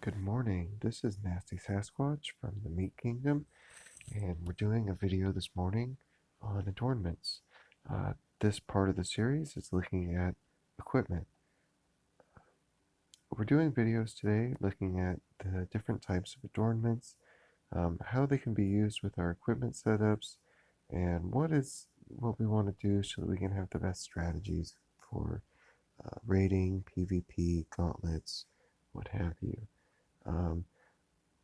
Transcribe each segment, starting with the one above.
Good morning. This is Nasty Sasquatch from the Meat Kingdom, and we're doing a video this morning on adornments. This part of the series is looking at equipment. We're doing videos today looking at the different types of adornments, how they can be used with our equipment setups, and what we want to do so that we can have the best strategies for raiding, PvP, gauntlets, what have you. Um,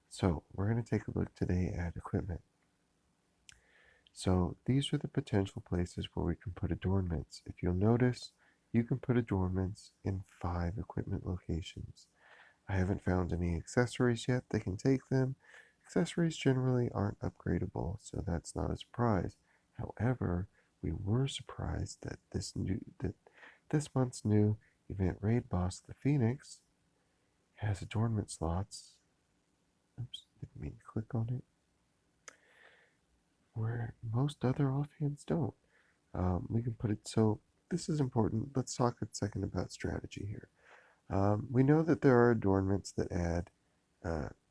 So we're going to take a look today at equipment. So these are the potential places where we can put adornments. If you'll notice, you can put adornments in 5 equipment locations. I haven't found any accessories yet that can take them. Accessories generally aren't upgradable, so that's not a surprise. However, we were surprised that this month's new event raid boss, the Phoenix, has adornment slots. Oops, didn't mean to click on it. Where most other offhands don't. We can put it so. This is important. Let's talk a second about strategy here. We know that there are adornments that add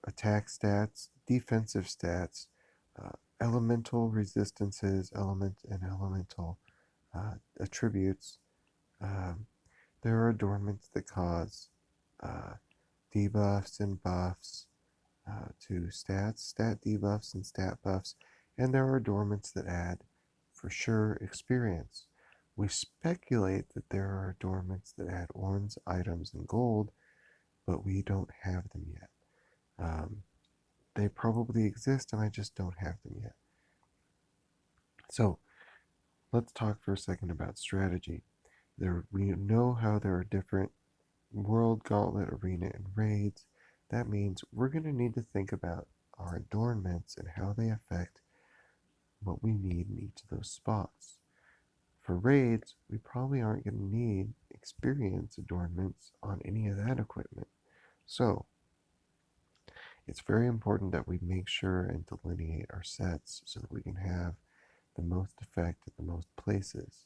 attack stats, defensive stats, elemental resistances, elemental attributes. Um, there are adornments that cause uh, debuffs and buffs to stats, stat debuffs and stat buffs, and there are adornments that add, for sure, experience. We speculate that there are adornments that add orns, items, and gold, but we don't have them yet. They probably exist, and I just don't have them yet. So let's talk for a second about strategy. We know how there are different world, gauntlet, arena, and raids. That means we're going to need to think about our adornments and how they affect what we need in each of those spots. For raids, we probably aren't going to need experience adornments on any of that equipment. So, it's very important that we make sure and delineate our sets so that we can have the most effect at the most places.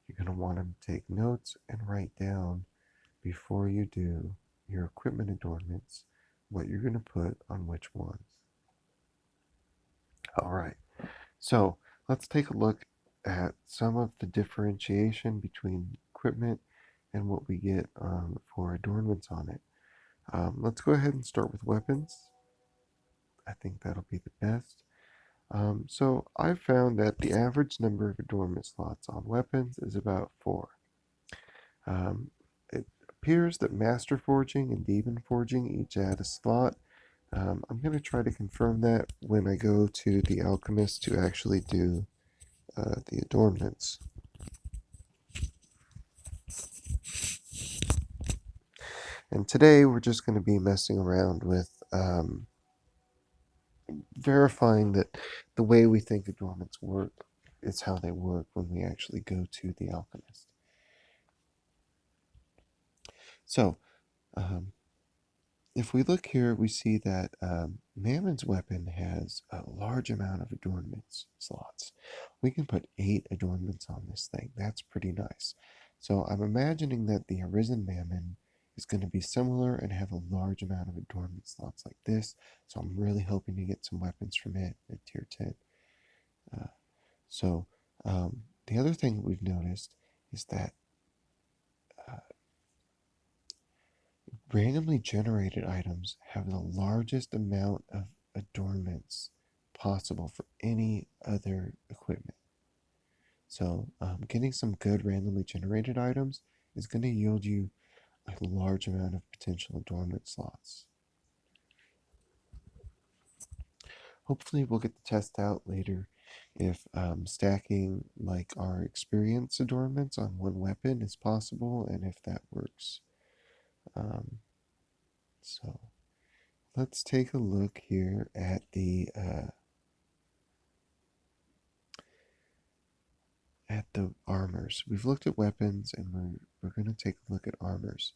You're going to want to take notes and write down before you do your equipment adornments what you're going to put on which ones. All right, so let's take a look at some of the differentiation between equipment and what we get for adornments on it. Let's go ahead and start with weapons. I think that'll be the best. So I've found that the average number of adornment slots on weapons is about 4. It appears that Master Forging and Demon Forging each add a slot. I'm going to try to confirm that when I go to the Alchemist to actually do the adornments. And today we're just going to be messing around with verifying that the way we think adornments work is how they work when we actually go to the Alchemist. So, if we look here, we see that Mammon's weapon has a large amount of adornments slots. We can put 8 adornments on this thing. That's pretty nice. So I'm imagining that the Arisen Mammon is going to be similar and have a large amount of adornment slots like this. So I'm really hoping to get some weapons from it at tier 10. So the other thing that we've noticed is that randomly generated items have the largest amount of adornments possible for any other equipment. So getting some good randomly generated items is going to yield you a large amount of potential adornment slots. Hopefully we'll get the test out later if stacking like our experience adornments on one weapon is possible and if that works. So let's take a look here at the armors. We've looked at weapons and we're going to take a look at armors.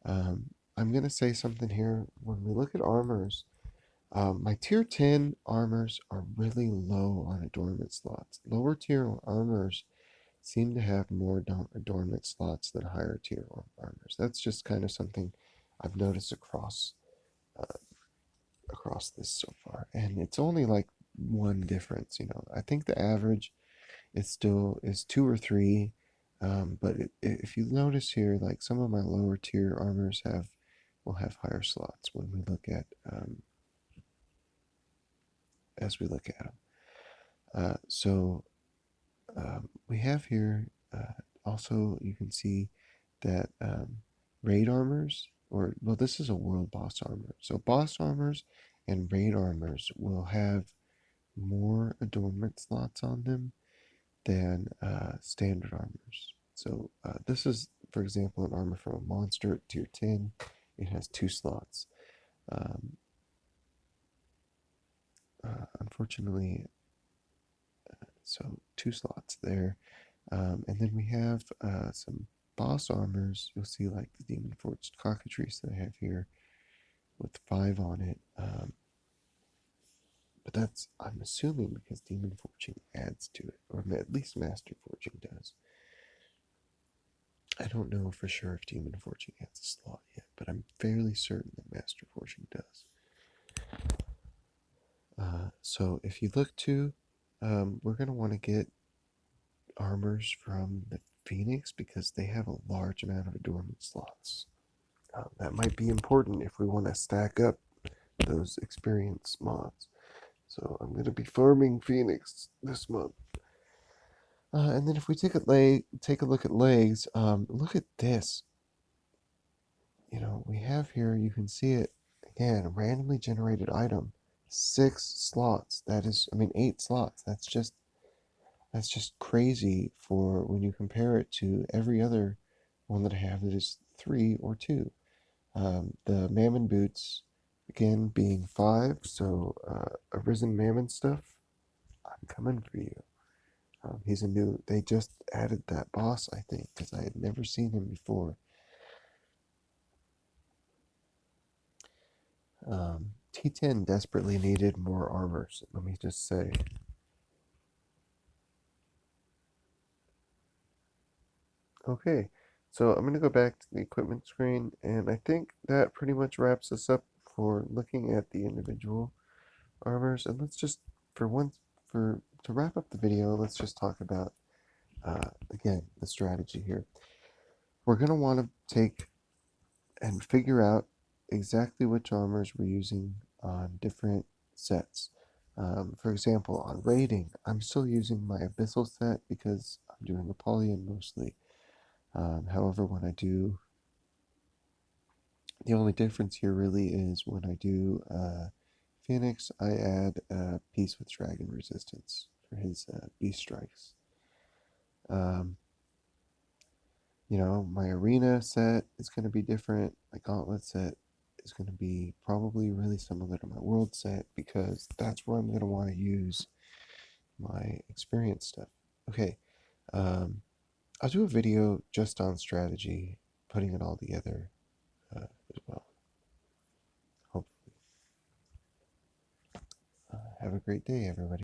I'm going to say something here. When we look at armors, my tier 10 armors are really low on adornment slots. Lower tier armors seem to have more adornment slots than higher tier armors. That's just kind of something I've noticed across this so far, and it's only like one difference. I think the average is 2 or 3, but if you notice here, like some of my lower tier armors will have higher slots when we look at as we look at them. So we have here also you can see that raid armors, or well, this is a world boss armor. So boss armors and raid armors will have more adornment slots on them than standard armors. So this is, for example, an armor from a monster at tier 10. It has 2 slots. Um, Unfortunately, so 2 slots there. And then we have some boss armors. You'll see like the Demon Forged Cockatrice that I have here with 5 on it. But that's, I'm assuming, because Demon Forging adds to it, or at least Master Forging does. I don't know for sure if Demon Forging adds a slot yet, but I'm fairly certain that Master Forging does. So if you look to, we're going to want to get armors from the Phoenix because they have a large amount of adornment slots. That might be important if we want to stack up those experience mods. So I'm going to be farming Phoenix this month. And then if we take a look at legs, look at this. We have here, you can see it again, a randomly generated item, 6 slots. That is, I mean, 8 slots. That's just crazy for when you compare it to every other one that I have that is 3 or 2. The Mammon boots, again, being 5, so Arisen Mammon stuff, I'm coming for you. They just added that boss, I think, because I had never seen him before. T10 desperately needed more armors, let me just say. Okay, so I'm going to go back to the equipment screen, and I think that pretty much wraps us up for looking at the individual armors. And let's just, to wrap up the video, let's just talk about, again, the strategy here. We're going to want to take and figure out exactly which armors we're using on different sets. For example, on raiding, I'm still using my Abyssal set because I'm doing Apollyon mostly. However, when I do, the only difference here really is when I do Phoenix, I add Peace with Dragon Resistance for his Beast Strikes. My arena set is going to be different. My gauntlet set is going to be probably really similar to my world set because that's where I'm going to want to use my experience stuff. Okay, I'll do a video just on strategy, putting it all together as well. Hopefully. Have a great day, everybody.